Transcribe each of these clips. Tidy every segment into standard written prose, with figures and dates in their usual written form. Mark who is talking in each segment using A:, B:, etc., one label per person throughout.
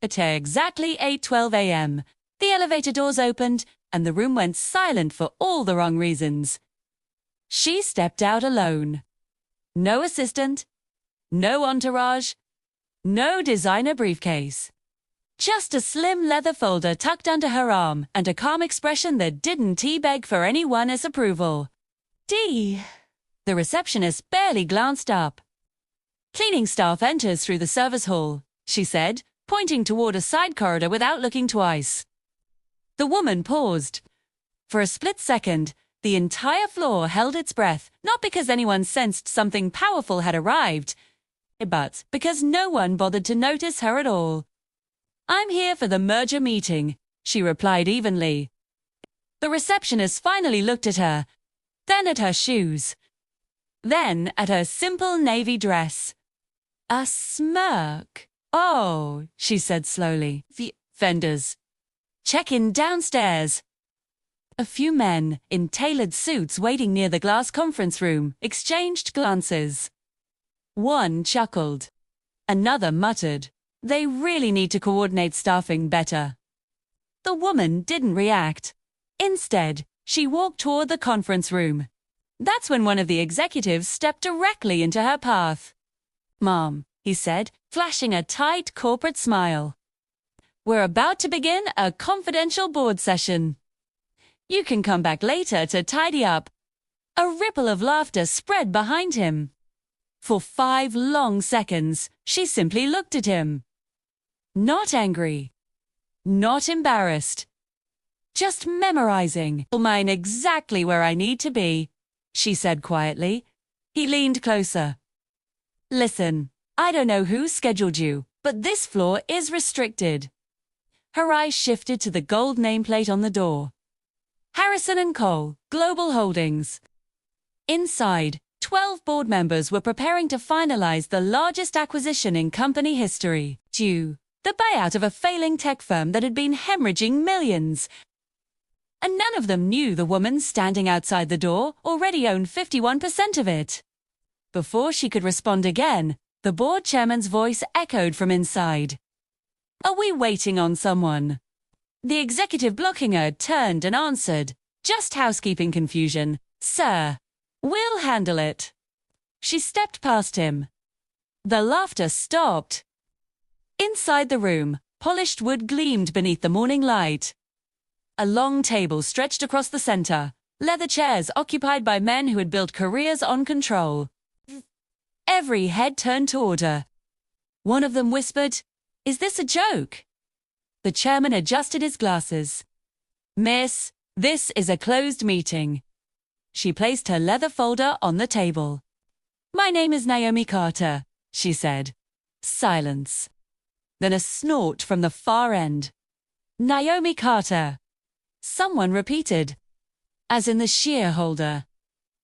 A: At exactly 8:12 a.m., the elevator doors opened and the room went silent for all the wrong reasons. She stepped out alone. No assistant, no entourage, no designer briefcase. Just a slim leather folder tucked under her arm and a calm expression that didn't beg for anyone's approval. D. The receptionist barely glanced up. Cleaning staff enters through the service hall, she said, pointing toward a side corridor without looking twice. The woman paused. For a split second, the entire floor held its breath, not because anyone sensed something powerful had arrived, but because no one bothered to notice her at all. "I'm here for the merger meeting," she replied evenly. The receptionist finally looked at her, then at her shoes, then at her simple navy dress. A smirk. "Oh," she said slowly. "Vendors. Check in downstairs." A few men, in tailored suits waiting near the glass conference room, exchanged glances. One chuckled. Another muttered, "They really need to coordinate staffing better." The woman didn't react. Instead, she walked toward the conference room. That's when one of the executives stepped directly into her path. "Ma'am," he said, flashing a tight corporate smile. "We're about to begin a confidential board session. You can come back later to tidy up." A ripple of laughter spread behind him. For 5 long seconds, she simply looked at him. Not angry. Not embarrassed. Just memorizing. "Mine exactly where I need to be," she said quietly. He leaned closer. "Listen, I don't know who scheduled you, but this floor is restricted." Her eyes shifted to the gold nameplate on the door. Harrison & Co., Global Holdings. Inside, 12 board members were preparing to finalize the largest acquisition in company history. The buyout of a failing tech firm that had been hemorrhaging millions. And none of them knew the woman standing outside the door already owned 51% of it. Before she could respond again, the board chairman's voice echoed from inside. "Are we waiting on someone?" The executive blocking her turned and answered, "Just housekeeping confusion, sir. We'll handle it." She stepped past him. The laughter stopped. Inside the room, polished wood gleamed beneath the morning light. A long table stretched across the center, leather chairs occupied by men who had built careers on control. Every head turned toward her. One of them whispered, "Is this a joke?" The chairman adjusted his glasses. "Miss, this is a closed meeting." She placed her leather folder on the table. "My name is Naomi Carter," she said. Silence. Then a snort from the far end. "Naomi Carter." Someone repeated, as in the shareholder.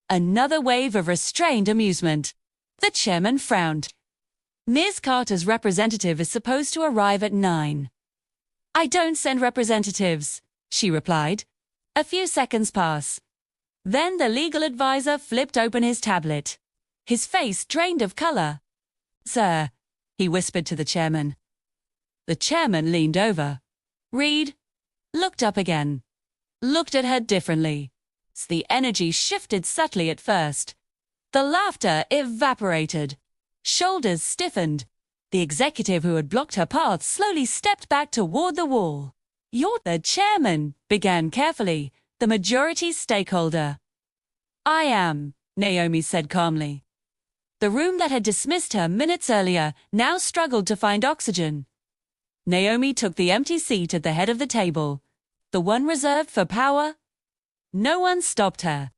A: Another wave of restrained amusement. The chairman frowned. "Ms. Carter's representative is supposed to arrive at 9. "I don't send representatives," she replied. A few seconds pass. Then the legal advisor flipped open his tablet. His face drained of color. "Sir," he whispered to the chairman. The chairman leaned over. Reed looked up again. Looked at her differently. The energy shifted subtly at first. The laughter evaporated. Shoulders stiffened. The executive who had blocked her path slowly stepped back toward the wall. "You're the chairman," began carefully, the majority stakeholder. "I am," Naomi said calmly. The room that had dismissed her minutes earlier now struggled to find oxygen. Naomi took the empty seat at the head of the table, the one reserved for power. No one stopped her.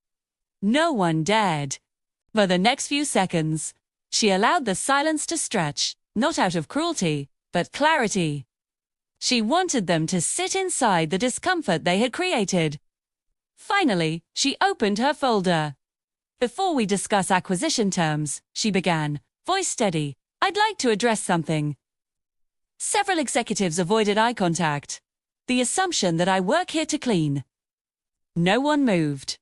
A: No one dared. For the next few seconds, she allowed the silence to stretch, not out of cruelty, but clarity. She wanted them to sit inside the discomfort they had created. Finally, she opened her folder. "Before we discuss acquisition terms," she began, voice steady, "I'd like to address something." Several executives avoided eye contact. The assumption that I work here to clean. No one moved.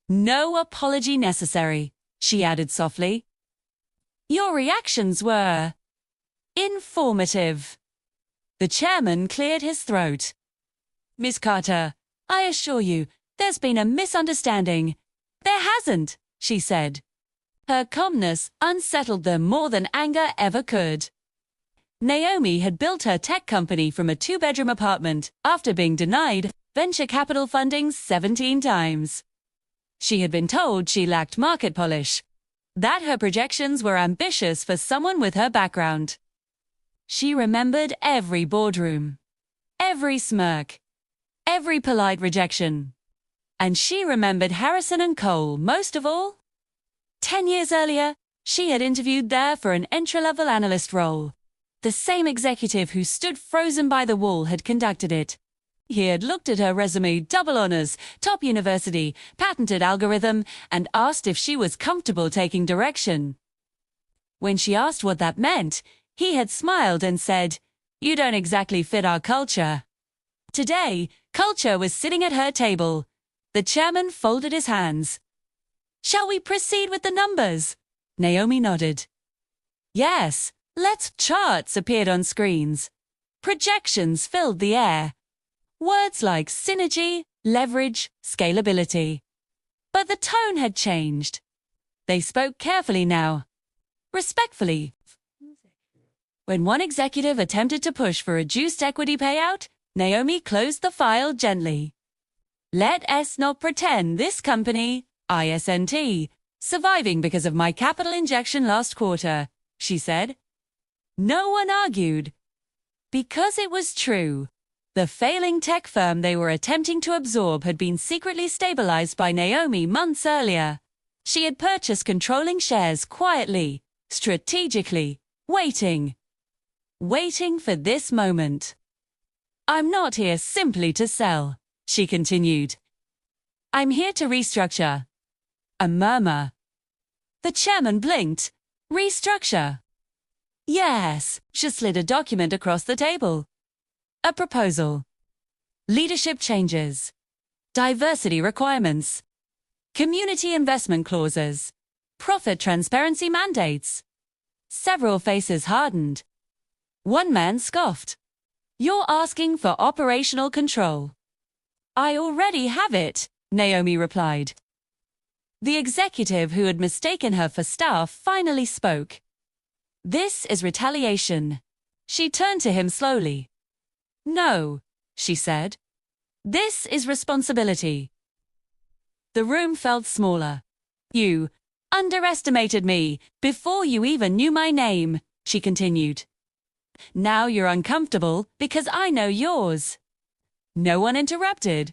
A: "No apology necessary," she added softly. "Your reactions were informative." The chairman cleared his throat. Miss Carter, I assure you, there's been a misunderstanding. There hasn't, she said. Her calmness unsettled them more than anger ever could. Naomi had built her tech company from a 2-bedroom apartment after being denied venture capital funding 17 times. She had been told she lacked market polish, that her projections were ambitious for someone with her background. She remembered every boardroom, every smirk, every polite rejection. And she remembered Harrison and Cole most of all. 10 years earlier, she had interviewed there for an entry-level analyst role. The same executive who stood frozen by the wall had conducted it. He had looked at her resume, double honors, top university, patented algorithm, and asked if she was comfortable taking direction. When she asked what that meant, he had smiled and said, "You don't exactly fit our culture." Today, culture was sitting at her table. The chairman folded his hands. "Shall we proceed with the numbers?" Naomi nodded. Yes, charts appeared on screens. Projections filled the air. Words like synergy, leverage, scalability. But the tone had changed. They spoke carefully now. Respectfully. When one executive attempted to push for reduced equity payout, Naomi closed the file gently. Let us not pretend this company, ISNT, surviving because of my capital injection last quarter, she said. No one argued. Because it was true. The failing tech firm they were attempting to absorb had been secretly stabilized by Naomi months earlier. She had purchased controlling shares quietly, strategically, waiting for this moment. I'm not here simply to sell, she continued. I'm here to restructure. A murmur. The chairman blinked. Restructure. Yes, she slid a document across the table. A proposal. Leadership changes. Diversity requirements. Community investment clauses. Profit transparency mandates. Several faces hardened. One man scoffed. You're asking for operational control. I already have it, Naomi replied. The executive who had mistaken her for staff finally spoke. This is retaliation. She turned to him slowly. No, she said. This is responsibility. The room felt smaller. You underestimated me before you even knew my name, she continued. Now you're uncomfortable because I know yours. No one interrupted.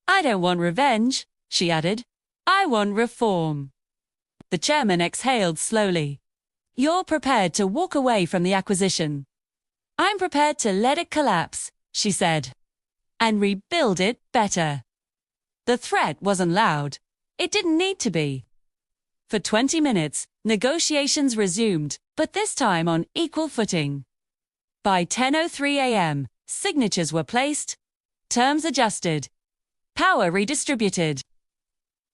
A: I don't want revenge, she added. I want reform. The chairman exhaled slowly. You're prepared to walk away from the acquisition. I'm prepared to let it collapse, she said, and rebuild it better. The threat wasn't loud. It didn't need to be. For 20 minutes, negotiations resumed, but this time on equal footing. By 10:03 a.m., signatures were placed, terms adjusted, power redistributed.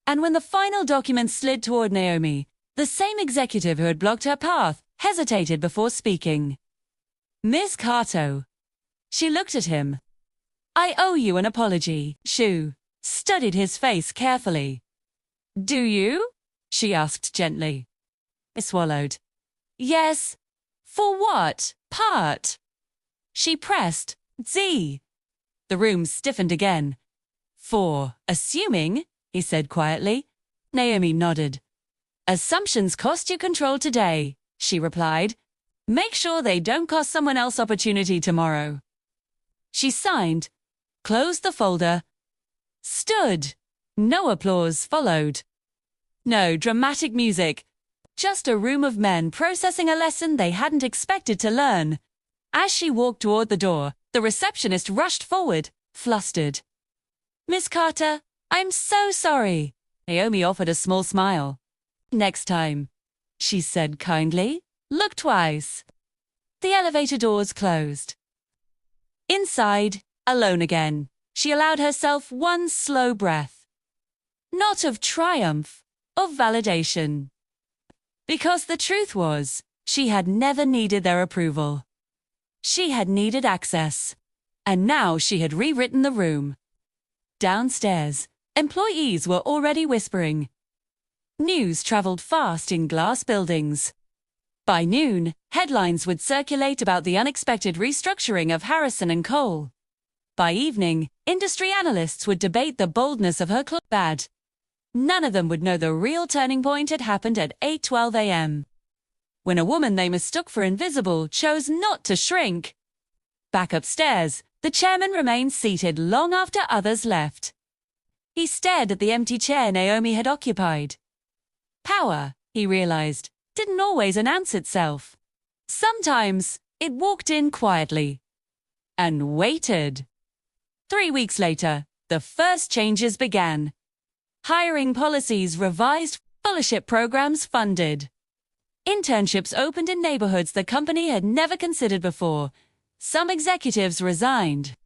A: And when the final document slid toward Naomi, the same executive who had blocked her path hesitated before speaking. Ms. Carto. She looked at him. I owe you an apology. Shu studied his face carefully. Do you? She asked gently. He swallowed. Yes. For what part? She pressed Z. The room stiffened again. For assuming, he said quietly. Naomi nodded. Assumptions cost you control today, she replied. Make sure they don't cost someone else opportunity tomorrow. She signed, closed the folder, stood. No applause followed. No dramatic music. Just a room of men processing a lesson they hadn't expected to learn. As she walked toward the door, the receptionist rushed forward, flustered. Miss Carter, I'm so sorry. Naomi offered a small smile. Next time, she said kindly. Look twice. The elevator doors closed. Inside, alone again, she allowed herself one slow breath. Not of triumph, of validation. Because the truth was, she had never needed their approval. She had needed access. And now she had rewritten the room. Downstairs, employees were already whispering. News traveled fast in glass buildings. By noon, headlines would circulate about the unexpected restructuring of Harrison & Cole. By evening, industry analysts would debate the boldness of her bad. None of them would know the real turning point had happened at 8:12 a.m. when a woman they mistook for invisible chose not to shrink. Back upstairs, the chairman remained seated long after others left. He stared at the empty chair Naomi had occupied. Power, he realized, didn't always announce itself. Sometimes it walked in quietly and waited. 3 weeks later, the first changes began. Hiring policies revised, fellowship programs funded. Internships opened in neighborhoods the company had never considered before. Some executives resigned.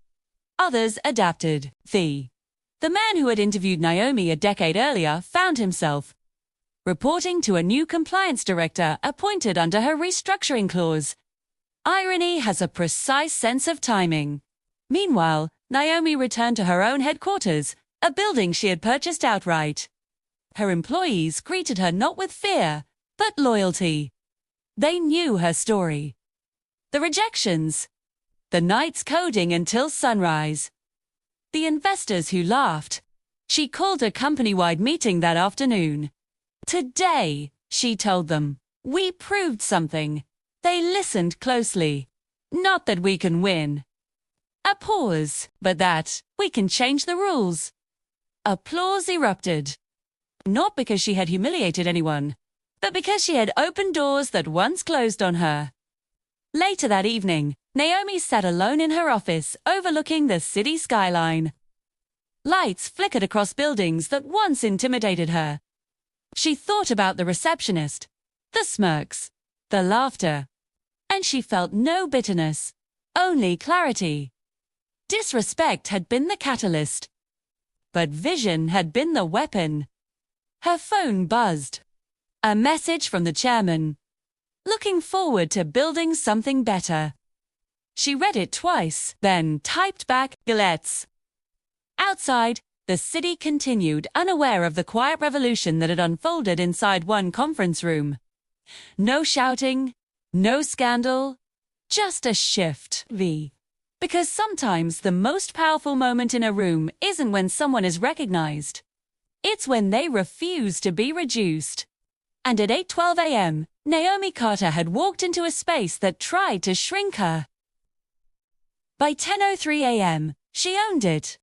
A: Others adapted. The man who had interviewed Naomi a decade earlier found himself reporting to a new compliance director appointed under her restructuring clause. Irony has a precise sense of timing. Meanwhile, Naomi returned to her own headquarters, a building she had purchased outright. Her employees greeted her not with fear, but loyalty. They knew her story. The rejections. The nights coding until sunrise. The investors who laughed. She called a company-wide meeting that afternoon. Today, she told them, we proved something. They listened closely. Not that we can win. A pause, but that we can change the rules. Applause erupted. Not because she had humiliated anyone, but because she had opened doors that once closed on her. Later that evening, Naomi sat alone in her office overlooking the city skyline. Lights flickered across buildings that once intimidated her. She thought about the receptionist, the smirks, the laughter, and she felt no bitterness, only clarity. Disrespect had been the catalyst, but vision had been the weapon. Her phone buzzed. A message from the chairman, looking forward to building something better. She read it twice, then typed back, "Let's." Outside, the city continued, unaware of the quiet revolution that had unfolded inside one conference room. No shouting, no scandal, just a shift. Because sometimes the most powerful moment in a room isn't when someone is recognized. It's when they refuse to be reduced. And at 8:12 a.m., Naomi Carter had walked into a space that tried to shrink her. By 10:03 a.m., she owned it.